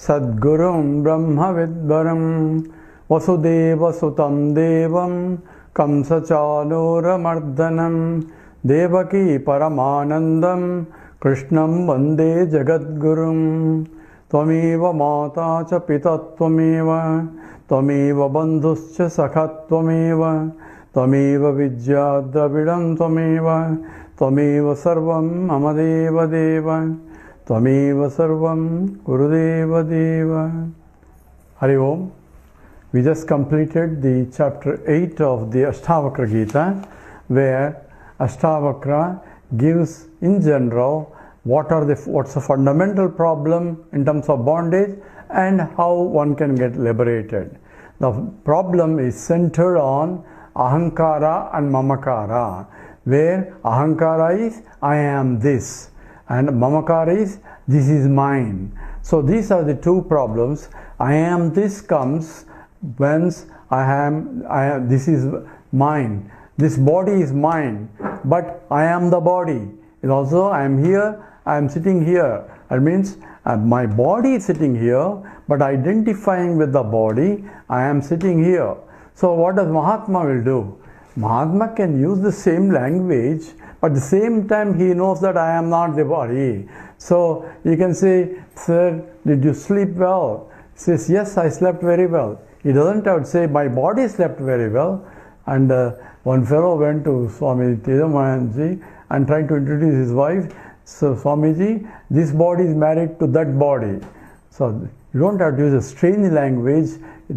Sadgurum Brahma Vidvaram Vasudeva Sutam Devam Kamsachalura Mardanam Devaki Paramanandam Krishnam Vande Jagadgurum Tvameva Mata Cha Pita Tvameva Tvameva Bandhuscha Sakha Tvameva Tvameva Vidya Dravidam Tvameva Tvameva Sarvam Mamadeva Deva Tvameva Sarvam Gurudeva Deva. Hari Om. We just completed the chapter 8 of the Ashtavakra Gita, where Ashtavakra gives in general what's the fundamental problem in terms of bondage and how one can get liberated. The problem is centered on ahankara and mamakara, where ahankara is I am this and mamakara is this is mine. So these are the two problems. I am this comes whence I am this is mine. This body is mine, but I am the body. It also I am here, I am sitting here. That means my body is sitting here, but identifying with the body, I am sitting here. So what does Mahatma will do? Mahatma can use the same language, but at the same time he knows that I am not the body. So you can say, sir, did you sleep well? He says, yes, I slept very well. He doesn't have to say, my body slept very well. And one fellow went to Swami Tejamanji and tried to introduce his wife. So Swamiji, this body is married to that body. So you don't have to use a strange language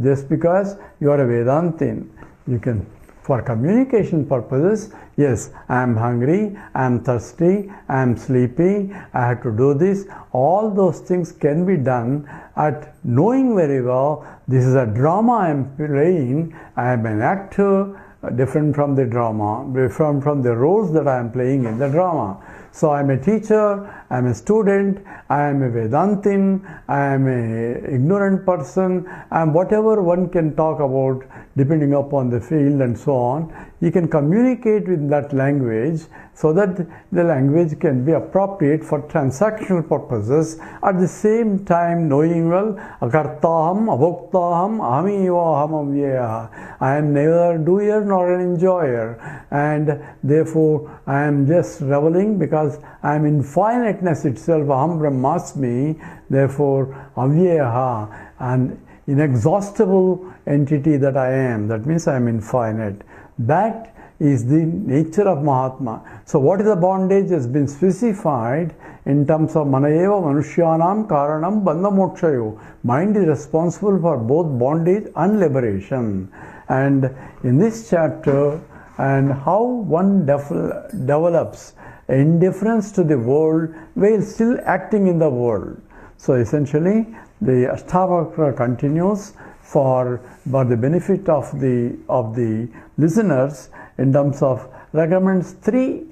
just because you are a Vedantin. You can, for communication purposes, yes, I am hungry, I am thirsty, I am sleepy, I have to do this. All those things can be done at knowing very well this is a drama I am playing, I am an actor, different from the drama, different from the roles that I am playing in the drama. So I am a teacher, I am a student, I am a Vedantin, I am an ignorant person, I am whatever one can talk about depending upon the field and so on. You can communicate with that language so that the language can be appropriate for transactional purposes, at the same time knowing well, akartaham, abhoktaham, aham avyeha. I am neither a doer nor an enjoyer, and therefore I am just reveling because I am infiniteness itself, aham brahmasmi, therefore avyeha, an inexhaustible entity that I am. That means I am infinite. That is the nature of Mahatma. So what is the bondage has been specified in terms of manayeva manushyanam karanam bandhamokshayo. Mind is responsible for both bondage and liberation. And in this chapter, and how one develops indifference to the world while still acting in the world. So essentially, the Ashtavakra continues for the benefit of the listeners in terms of recommends 3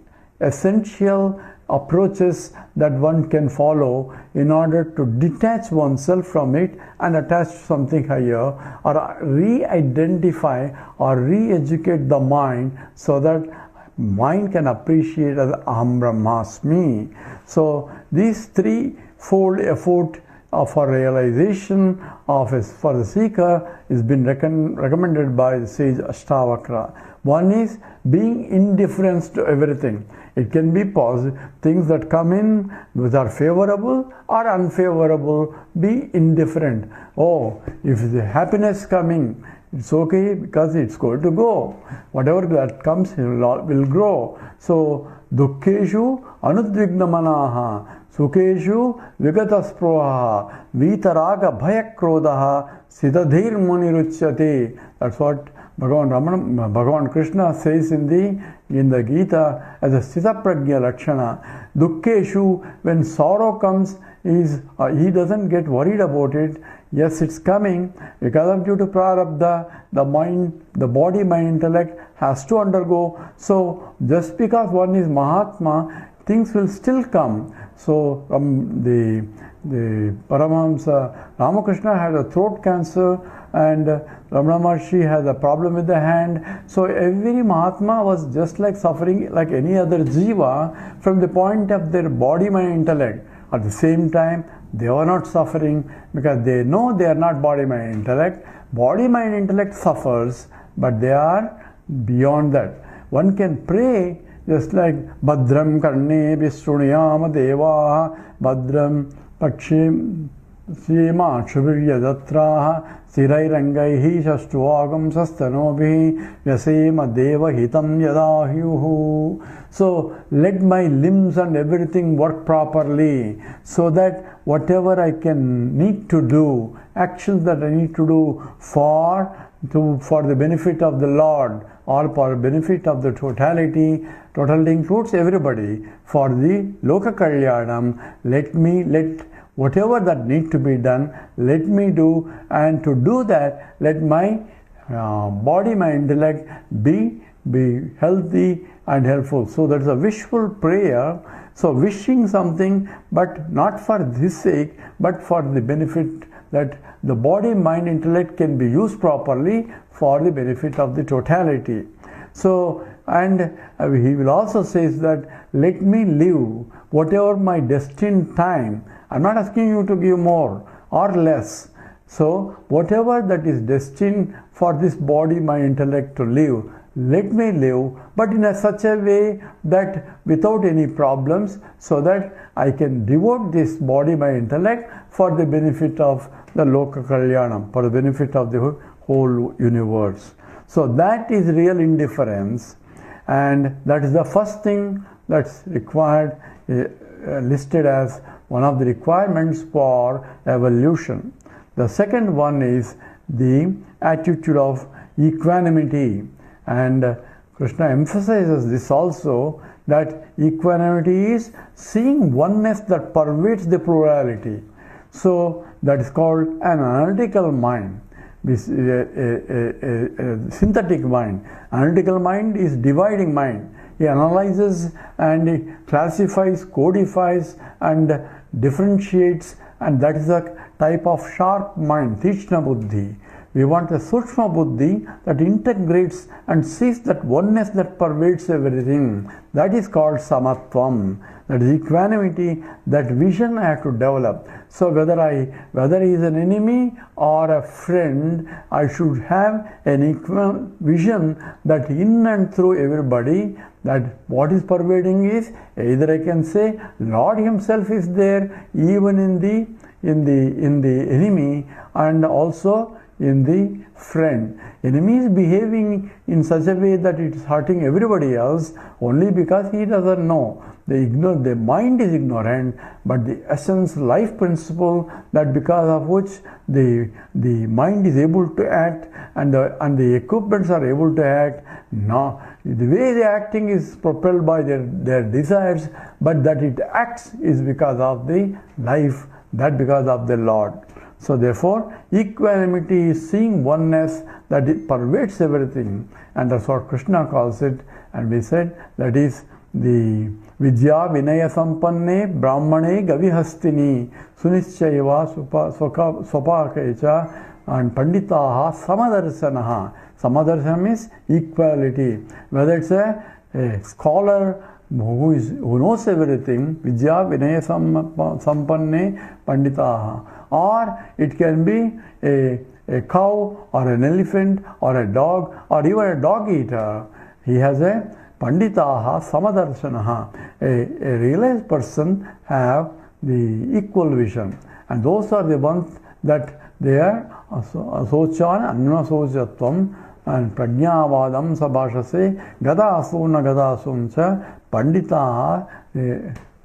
essential approaches that one can follow in order to detach oneself from it and attach to something higher, or re-identify or re-educate the mind so that mind can appreciate as Aham Brahmasmi. So these 3-fold effort for realization for the seeker is been recommended by the sage Ashtavakra. One is being indifferent to everything. It can be positive things that come in which are favorable or unfavorable. Be indifferent. Oh, if the happiness coming, it's okay because it's going to go. Whatever that comes will grow. So dukkeshu anudvignamanaha sukeshu vigataspruha vitaraga bhayakrodaha siddhadhir muniruchyate. That's what Bhagavan Krishna says in the Gita as a Sthitaprajna Lakshana. Dukkeshu, when sorrow comes, he doesn't get worried about it. Yes, it's coming. Because of due to prarabdha, the mind, the body, mind, intellect has to undergo. So just because one is Mahatma, things will still come. So the Paramahamsa Ramakrishna had a throat cancer, and Ramana Maharshi has a problem with the hand. So every Mahatma was just like suffering like any other jiva from the point of their body, mind, intellect. At the same time, They are not suffering because they know they are not body, mind, intellect. Body, mind, intellect suffers, but they are beyond that. One can pray just like Bhadram Karne Vishruniyama Deva Bhadram Pakshim Sima Chuvirya Datraha Sirai Rangaihi Shashtuagam Sastanobhi Vyasema Deva Hitam Yadahyuhu. So let my limbs and everything work properly, so that whatever I can need to do, actions that I need to do for the benefit of the Lord, or for the benefit of the totality. Totality includes everybody. For the Loka Kalyanam, let whatever that need to be done, let me do, and to do that, let my body, my intellect be healthy and helpful. So that's a wishful prayer. So wishing something, but not for this sake, but for the benefit that the body, mind, intellect can be used properly for the benefit of the totality. So, and he will also say that let me live whatever my destined time. I'm not asking you to give more or less. So whatever that is destined for this body, my intellect to live, let me live, but in such a way that without any problems, so that I can devote this body, my intellect, for the benefit of the Loka Kalyanam, for the benefit of the whole universe. So that is real indifference, and that is the first thing that's required, listed as one of the requirements for evolution. The second one is the attitude of equanimity, and Krishna emphasizes this also, that equanimity is seeing oneness that pervades the plurality. So that is called an analytical mind, synthetic mind. Analytical mind is dividing mind. He analyzes and he classifies, codifies and differentiates, and that is a type of sharp mind, Tishna Buddhi. We want a Sukshma Buddhi that integrates and sees that oneness that pervades everything. That is called Samatvam. That is equanimity. That vision I have to develop. So whether he is an enemy or a friend, I should have an equal vision that in and through everybody, that what is pervading is, either I can say Lord himself is there even in the enemy, and also in the friend. Enemy is behaving in such a way that it is hurting everybody else only because he doesn't know. The mind is ignorant, but the essence, life principle, that because of which the mind is able to act and the equipments are able to act. Now, the way they are acting is propelled by their desires, but that it acts is because of the life, that because of the Lord. So therefore, equanimity is seeing oneness that it pervades everything, and that's what Krishna calls it. And we said that is the Vidya Vinaya Sampanne Brahmane Gavihastini Sunischayava Swapakacha and Panditaha Samadarsanaha. Samadarsanam is equality. Whether it's a scholar who knows everything, Vidya Vinaya Sampanne Panditaha, or it can be a cow or an elephant or a dog or even a dog eater. He has a Panditaha Samadarshanaha. A realized person have the equal vision, and those are the ones that they are Asochan Annasochatvam and Prajnavadam Sabhashase Gadasuna Gadasuncha Panditaha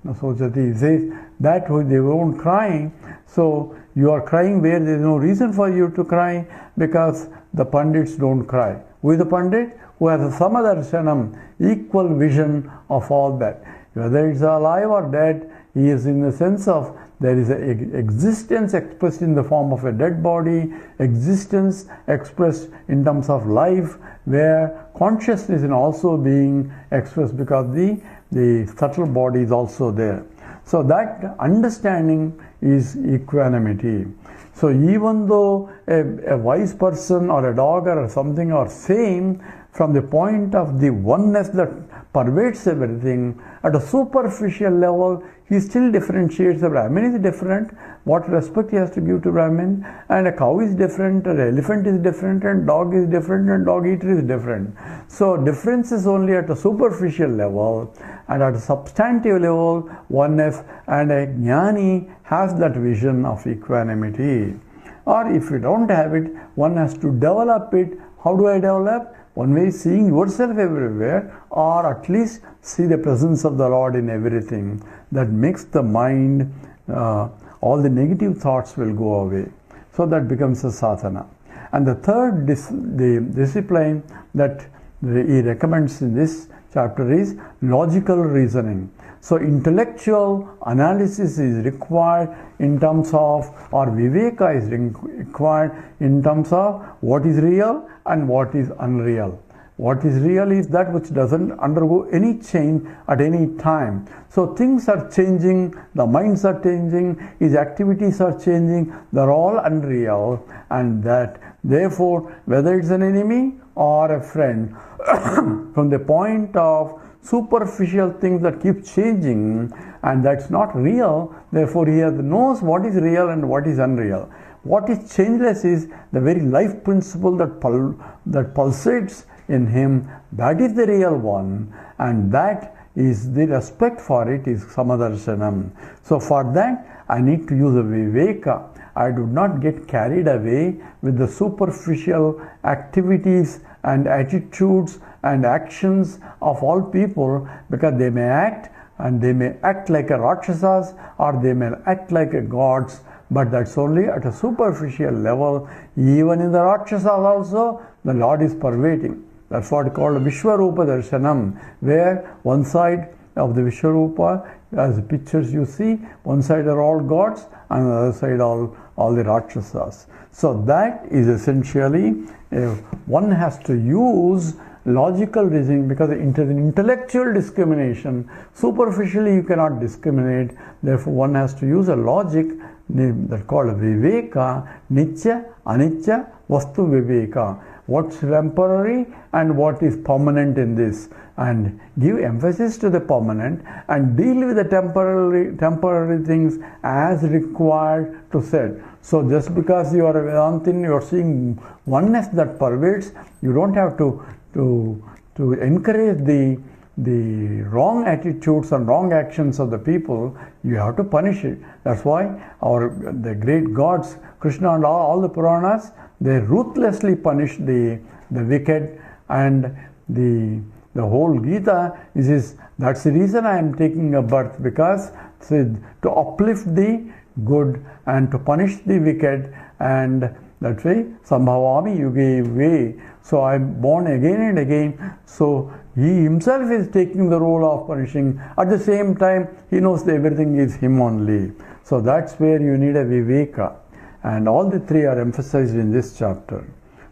Sochati. Says that they won't cry. So you are crying where there is no reason for you to cry, because the Pandits don't cry. Who is the Pandit? Who has a Samadarshanam, equal vision of all that. Whether it's alive or dead, he is in the sense of there is an existence expressed in the form of a dead body, existence expressed in terms of life, where consciousness is also being expressed because the subtle body is also there. So that understanding is equanimity. So even though a wise person or a dog or something are same, from the point of the oneness that pervades everything, at a superficial level, he still differentiates the Brahmin is different, what respect he has to give to Brahmin, and a cow is different, an elephant is different, and dog is different, and dog eater is different. So difference is only at a superficial level, and at a substantive level, oneness, and a jnani has that vision of equanimity. Or if you don't have it, one has to develop it. How do I develop? One way is seeing yourself everywhere, or at least see the presence of the Lord in everything. That makes the mind, all the negative thoughts will go away. So that becomes a sadhana. And the third discipline that he recommends in this chapter is logical reasoning. So intellectual analysis is required in terms of, or viveka is required in terms of what is real and what is unreal. What is real is that which doesn't undergo any change at any time. So things are changing, the minds are changing, his activities are changing, they're all unreal, and that therefore whether it's an enemy or a friend, from the point of superficial things that keep changing and that's not real, therefore he knows what is real and what is unreal. What is changeless is the very life principle that pulsates in him. That is the real one, and that is the respect for it is samadarshanam. So for that I need to use a viveka. I do not get carried away with the superficial activities and attitudes and actions of all people, because they may act, and they may act like a Rakshasas or they may act like a gods, but that's only at a superficial level. Even in the Rakshasas also, the Lord is pervading. That's what is called Vishwarupa Darshanam, where one side of the Vishwarupa, as the pictures you see, one side are all gods and the other side all the Rakshasas. So that is essentially, one has to use logical reasoning, because it is an intellectual discrimination. Superficially you cannot discriminate. Therefore one has to use a logic that's called viveka, nitya, anitya, vastu viveka. What's temporary and what is permanent in this, and give emphasis to the permanent and deal with the temporary things as required to set. So just because you are a Vedantin, you are seeing oneness that pervades, you don't have to encourage the wrong attitudes and wrong actions of the people. You have to punish it. That's why the great gods, Krishna and all the Puranas, they ruthlessly punish the wicked, and the whole Gita is that's the reason I am taking a birth, because to uplift the good and to punish the wicked, and that way sambhavami yuge way. So I am born again and again. So he himself is taking the role of punishing. At the same time, he knows that everything is him only. So that's where you need a viveka. And all the three are emphasized in this chapter.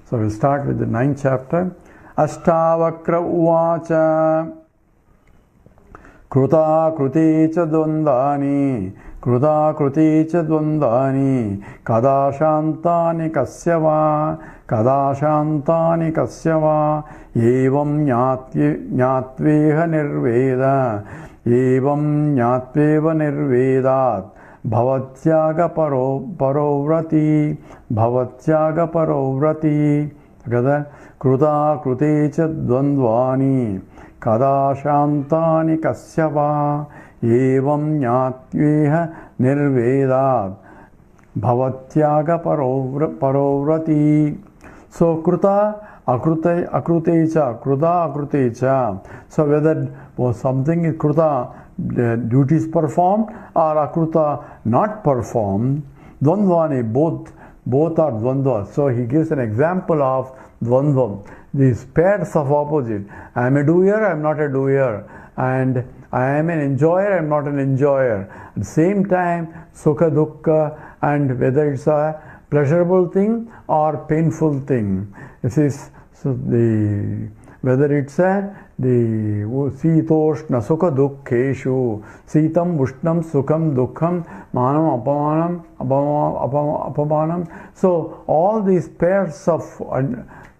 So we'll start with the 9th chapter. Ashtavakra uvacha kruta krute cha dvandani kruta krute cha dvandani kada shantani kasyava evam nyatveha nirveda evam nyatveha nirvedat bhavatyaga parovrati kruta krute cha dvandvani kada shantani kasyava evam nyatveha nirvedat bhavatyaga parovrati. So kruta akrute cha. So whether was something is kruta, the duties performed, or akruta not performed, dvandvani, both are dvandva. So he gives an example of dvandvam, these pairs of opposite. I am a doer, I am not a doer, and I am an enjoyer, I am not an enjoyer. At the same time, sukha dukkha, and whether it's a pleasurable thing or painful thing. This is whether it's the sitoshna sukha dukkheshu, sitam ushnam sukham dukkham, manam apamanam apamanam. So all these pairs of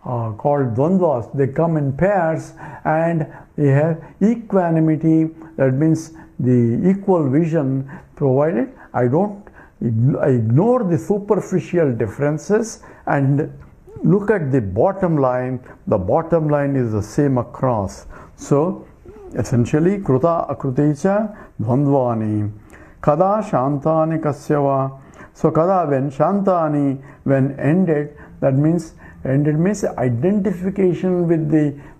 called dvandvas. They come in pairs and they have equanimity, that means the equal vision, provided I ignore the superficial differences and look at the bottom line. The bottom line is the same across. So essentially kruta akruticha dvandvani kada shantani kasyava. So kada, when shantani, when ended, that means ended means identification with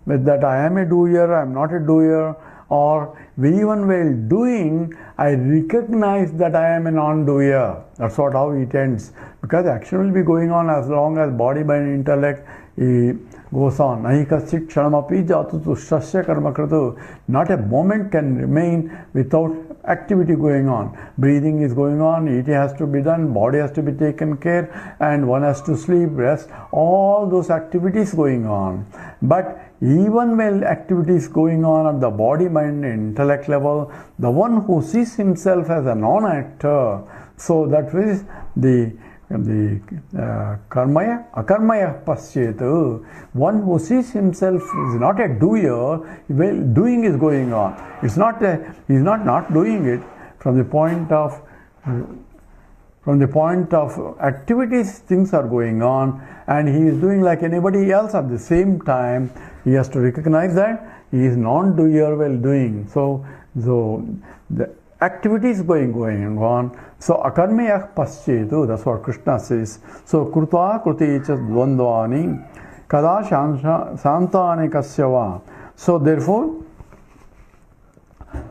that I am a doer, I am not a doer, or even while doing I recognize that I am a non-doer. That's what how it ends, because action will be going on as long as body, mind, intellect goes on. Nahi kasit kshanamapi jatu tushtasya karma kratu. Not a moment can remain without activity going on. Breathing is going on, eating has to be done, body has to be taken care, and one has to sleep, rest, all those activities going on. But even while activities going on at the body, mind, intellect level, the one who sees himself as a non-actor, so that is the karmaya, akarmaya pasyet. One who sees himself is not a doer, well, doing is going on. It's not he's not doing it from the point of activities, things are going on, and he is doing like anybody else. At the same time, he has to recognize that he is non-doer while doing. So the activities going on. So akarmaya paschyetu, that's what Krishna says. So krutva kruticha dvandvani kada shantani kasyava. So therefore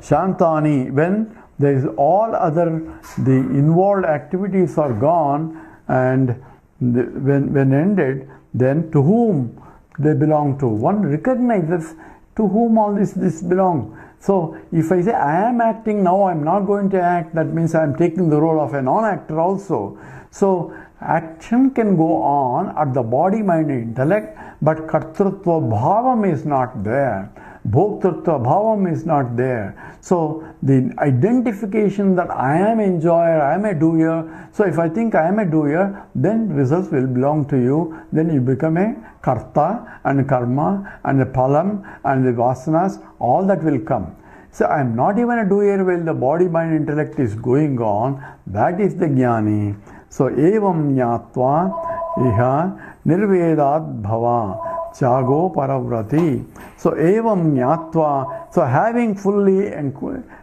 shantani, when there is all other the involved activities are gone, and when ended, then to whom they belong to. One recognizes to whom all this belong. So if I say I am acting now, I am not going to act, that means I am taking the role of a non-actor also. So action can go on at the body, mind, intellect, but kartrutva bhavam is not there. Bhoktrutva bhavam is not there. So the identification that I am enjoyer, I am a doer. So if I think I am a doer, then results will belong to you. Then you become a karta and karma and the palam and the vasanas, all that will come. So I am not even a doer while the body, mind, intellect is going on. That is the jnani. So evam jnatva iha nirvedat bhava chago paravrati. So evam jnatva, so having fully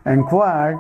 inquired,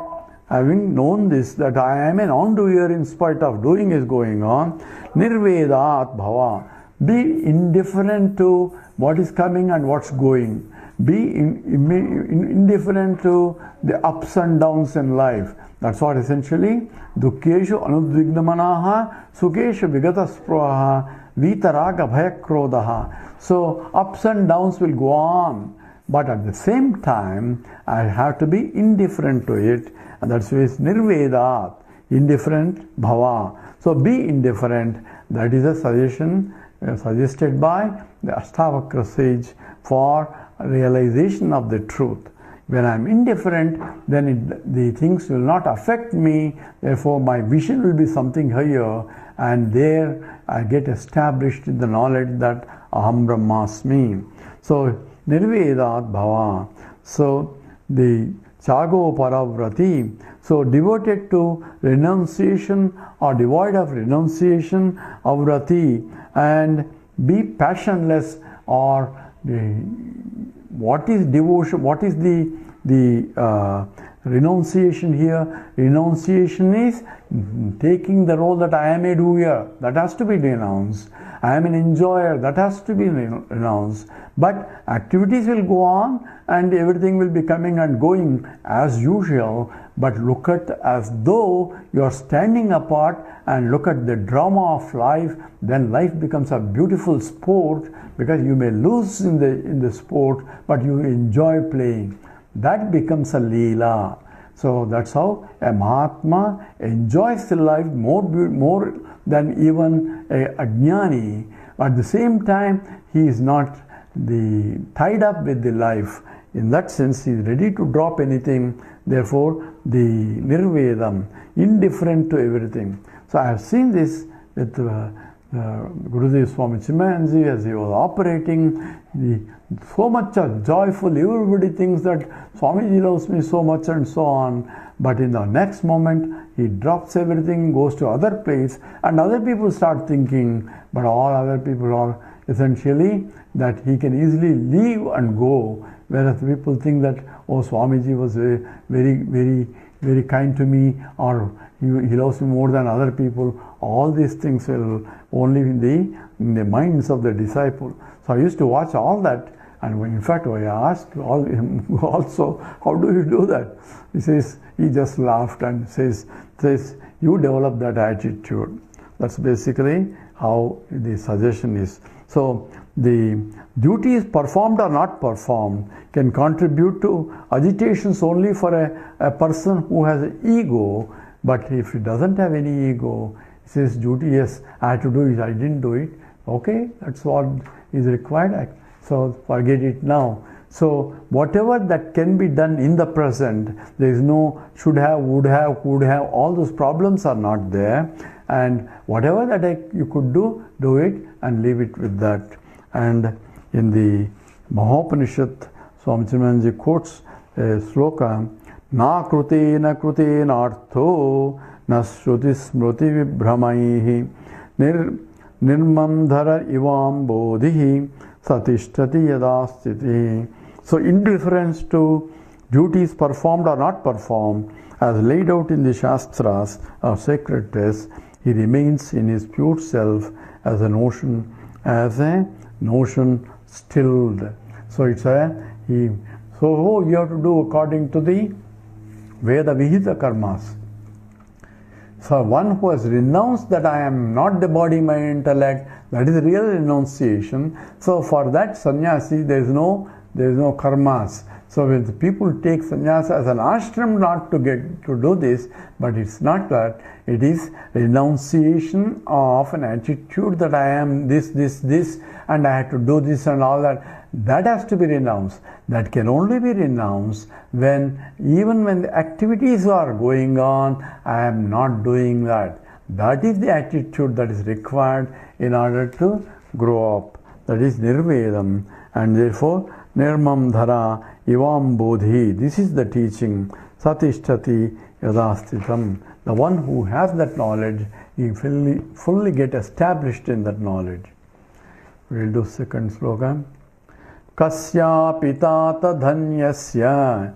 having known this, that I am a non-doer in spite of doing is going on, nirvedat bhava, be indifferent to what is coming and what's going. Be indifferent to the ups and downs in life. That's what essentially dukkeshu anudvignamanaha sukeshu vigataspruhaha vitaraga bhayakrodaha. So ups and downs will go on, but at the same time I have to be indifferent to it, and that's why it's nirvedat, indifferent bhava. So be indifferent. That is a suggestion suggested by the Ashtavakra sage for realization of the truth. When I am indifferent, then the things will not affect me, therefore my vision will be something higher, and there I get established in the knowledge that aham brahmasmi. So nirvedat bhava. So the chago paravrati, so devoted to renunciation or devoid of renunciation, avrati, and be passionless, or what is devotion, what is the renunciation here? Renunciation is taking the role that I am a doer, that has to be renounced. I am an enjoyer, that has to be renounced. But activities will go on and everything will be coming and going as usual, but look at as though you are standing apart and look at the drama of life. Then life becomes a beautiful sport, because you may lose in the sport, but you enjoy playing. That becomes a leela. So that's how a Mahatma enjoys the life more than even a jnani. At the same time, he is not tied up with the life. In that sense, he is ready to drop anything. Therefore, the nirvedam, indifferent to everything. So I have seen this with Gurudev Swami Chimanji, as he was operating, so much joyful, everybody thinks that Swamiji loves me so much and so on. But in the next moment, he drops everything, goes to other place, and other people start thinking, but all other people are essentially that he can easily leave and go, whereas people think that, oh, Swamiji was very kind to me, or he loves me more than other people. All these things will only in the minds of the disciple. So I used to watch all that, and in fact I asked him also, how do you do that? He just laughed and says, you develop that attitude. That's basically how the suggestion is. So the duties performed or not performed can contribute to agitations only for a person who has an ego. But if he doesn't have any ego, he says, duty, yes, I had to do it, I didn't do it. Okay, that's what is required. So forget it now. So whatever that can be done in the present, there is no should have, would have, could have, all those problems are not there. And whatever that you could do it and leave it with that. And in the Mahopanishad, Swami Chimanji quotes a sloka, Na krutena artho na shruti smruti vibhramaihi nirmam dhara ivam bodhihi satishtati yadastiti. So indifference to duties performed or not performed, as laid out in the Shastras or sacred texts, he remains in his pure self as a notion stilled. So you have to do according to the Veda Vihita karmas. So one who has renounced that I am not the body, mind, intellect, that is real renunciation. So for that sannyasi there is no karmas. So when the people take sannyasa as an ashram not to get to do this, but it's not that. It is renunciation of an attitude that I am this, and I have to do this and all that. That has to be renounced. That can only be renounced even when the activities are going on, I am not doing that. That is the attitude that is required in order to grow up. That is nirvedam, and therefore nirmam dhara ivam bodhi. This is the teaching. Satishtati yadastitam. The one who has that knowledge, he fully get established in that knowledge. We will do second slogan. Kasya pitata dhanyasya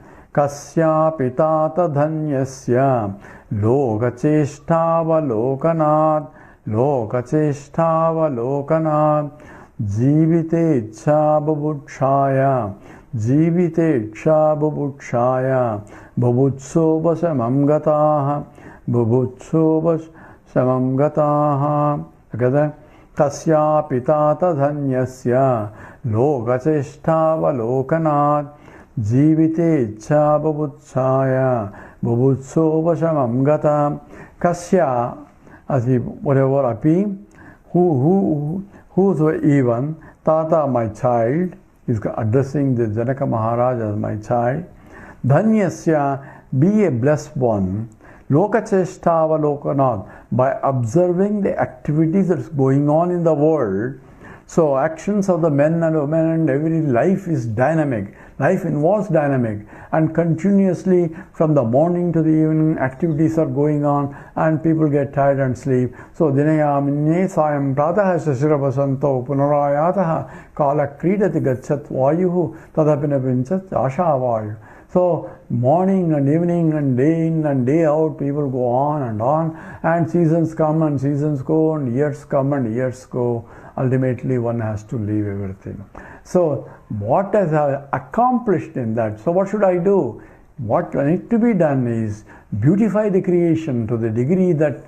lokacheshtavalokanat jivite ichha bubutshaya bubutso samam gataha. Together. Kasya pitata dhanyasya lokacheshtavalokanat jivite ichha bubutso samam gata. Kasya, as whatever api, who's even, tata, my child, is addressing the Janaka Maharaj as my child. Dhanyasya, be a blessed one. Lokacheshtavalokanat, by observing the activities that's going on in the world. So actions of the men and women and every life is dynamic. Life involves dynamic, and continuously from the morning to the evening activities are going on and people get tired and sleep. So dinayamine sayam pratah shashirabasanto punarayataha kala kridati gachat vayuhu tadapina pinchat ashavayu. So morning and evening and day in and day out, people go on, and seasons come and seasons go, and years come and years go. Ultimately, one has to leave everything. So what has accomplished in that? So what should I do? What needs to be done is beautify the creation to the degree that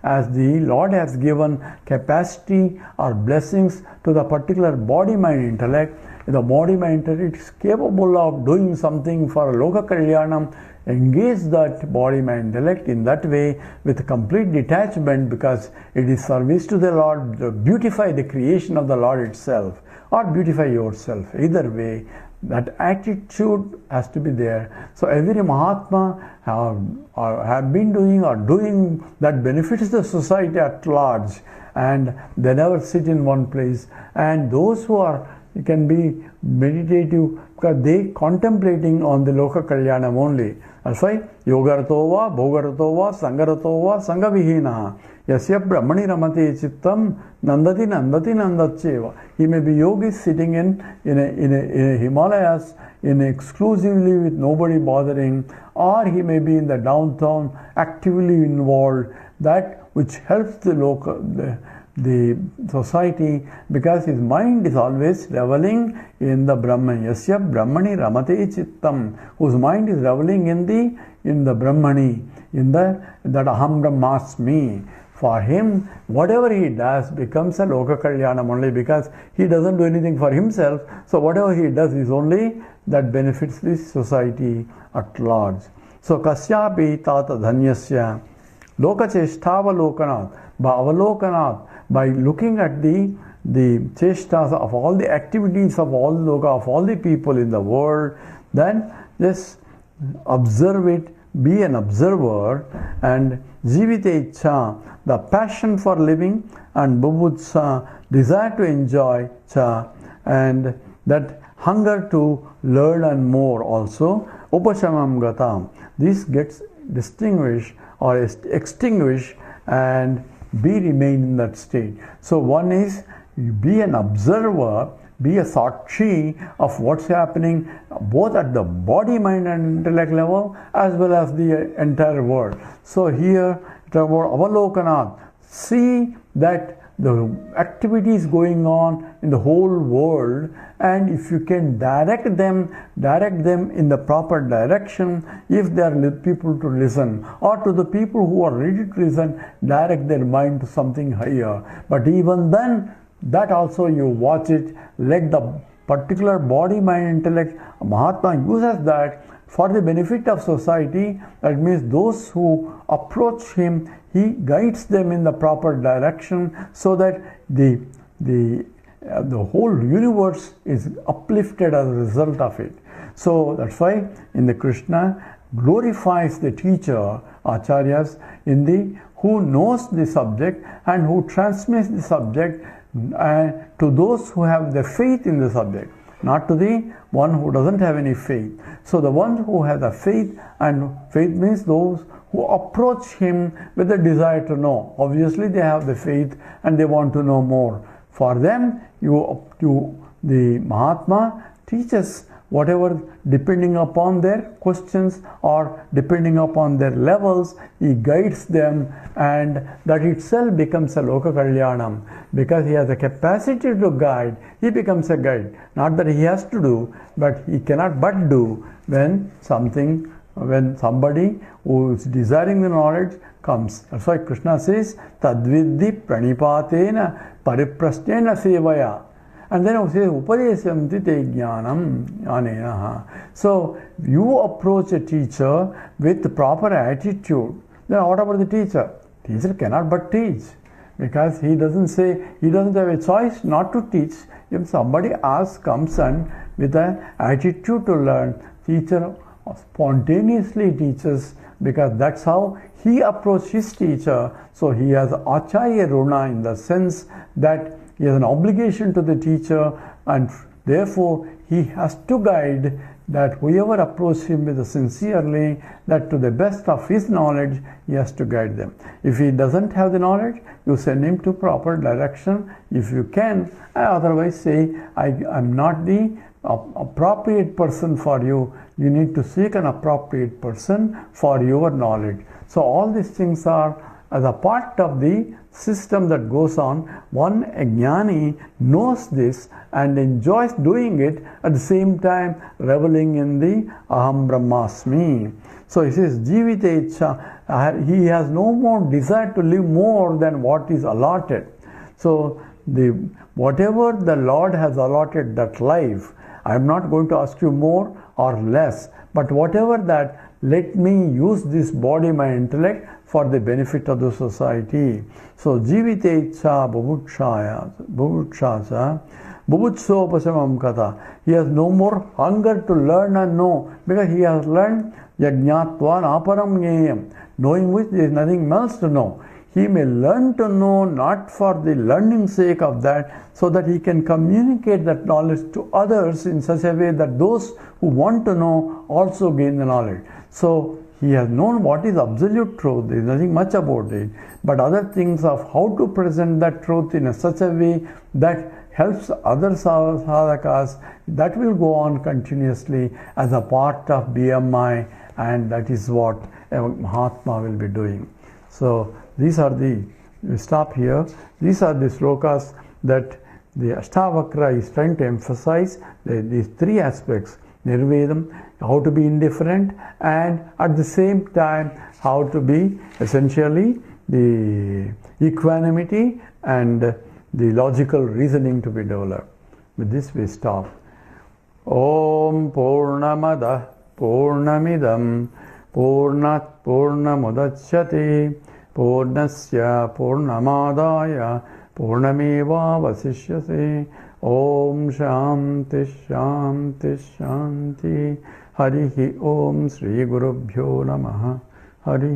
as the Lord has given capacity or blessings to the particular body, mind, intellect. The body, mind, intellect is capable of doing something for Loka Kalyanam. Engage that body, mind, intellect in that way with complete detachment, because it is service to the Lord. Beautify the creation of the Lord itself, or beautify yourself. Either way, that attitude has to be there. So every Mahatma have been doing or doing that benefits the society at large, and they never sit in one place. And those who are can be meditative because they contemplating on the Loka Kalyanam only. That's why Yogaratova, Bhogaratova, Sangaratova, Sangavihina. Yasya Brahmani Ramate Chittam Nandati Nandati Nandacheva. He may be yogi sitting in a Himalayas exclusively with nobody bothering, or he may be in the downtown actively involved, that which helps the society, because his mind is always reveling in the Brahman. Yasya Brahmani Ramate Chittam, whose mind is reveling in the Brahmani, in that Aham Brahmasmi. For him, whatever he does becomes a Loka Kalyanam only, because he doesn't do anything for himself. So whatever he does is only that benefits the society at large. So Kasyapi Tata Dhanyasya Loka Cheshtavalokanat, by looking at the cheshtas of all the activities of all loka, of all the people in the world, then just observe it, be an observer, and jivite ichha, the passion for living, and bubutsa, desire to enjoy, cha, and that hunger to learn and more also, upashamam gatam. This gets distinguished or extinguished and remain in that state. So one is be an observer, be a sakshi of what's happening both at the body, mind and intellect level as well as the entire world. So here it's about avalokana, see that the activities going on in the whole world, and if you can direct them in the proper direction, if there are people to listen, or to the people who are ready to listen, direct their mind to something higher. But even then, that also you watch it, let the particular body, mind, intellect, Mahatma uses that for the benefit of society. That means those who approach him, he guides them in the proper direction, so that the whole universe is uplifted as a result of it. So that's why in the Krishna glorifies the teacher, acharyas, who knows the subject and who transmits the subject to those who have the faith in the subject, not to the one who doesn't have any faith. So the one who has a faith, and faith means those who approach him with a desire to know. Obviously they have the faith and they want to know more. For them, the Mahatma teaches whatever, depending upon their questions or depending upon their levels, he guides them, and that itself becomes a Loka Kalyanam. Because he has the capacity to guide, he becomes a guide. Not that he has to do, but he cannot but do when somebody who is desiring the knowledge comes. That's why Krishna says, Tadvidhi pranipatena pariprasthena sevaya. And then he says, Upadeshamti te jnanam anena. So you approach a teacher with the proper attitude. Then what about the teacher? Teacher cannot but teach, because he doesn't have a choice not to teach. If somebody comes and with an attitude to learn, teacher spontaneously teaches, because that's how he approached his teacher. So he has acharya runa, in the sense that he has an obligation to the teacher, and therefore he has to guide that whoever approaches him with sincerely, that to the best of his knowledge, he has to guide them. If he doesn't have the knowledge, you send him to proper direction if you can. Otherwise say, I'm not the appropriate person for you. You need to seek an appropriate person for your knowledge. So all these things are as a part of the system that goes on. One jnani knows this and enjoys doing it, at the same time reveling in the Aham Brahmasmi. So he says, Jivite Ichha, he has no more desire to live more than what is allotted. So whatever the Lord has allotted, that life, I am not going to ask you more or less, but whatever that, let me use this body, my intellect, for the benefit of the society. So jivite ichha bubutshasa bubutsopasamam kata. He has no more hunger to learn and know, because he has learned yajñatva naparam jneyam, knowing which there is nothing else to know. he may learn to know not for the learning sake of that, so that he can communicate that knowledge to others in such a way that those who want to know also gain the knowledge. So he has known what is absolute truth, there is nothing much about it, but other things of how to present that truth in such a way that helps other sadhakas, that will go on continuously as a part of BMI, and that is what a Mahatma will be doing. So these are we stop here. These are the slokas that the Ashtavakra is trying to emphasize, these three aspects: Nirvedam, how to be indifferent, and at the same time how to be essentially the equanimity and the logical reasoning to be developed. With this we stop. Om Purnamada Purnamidam Purnat Purnamudachyate Purnasya Purnamadaya Purnameva Vasishyase. Om Shanti Shanti Shanti. Harihi Om Sri Gurubhyo Namaha. Hari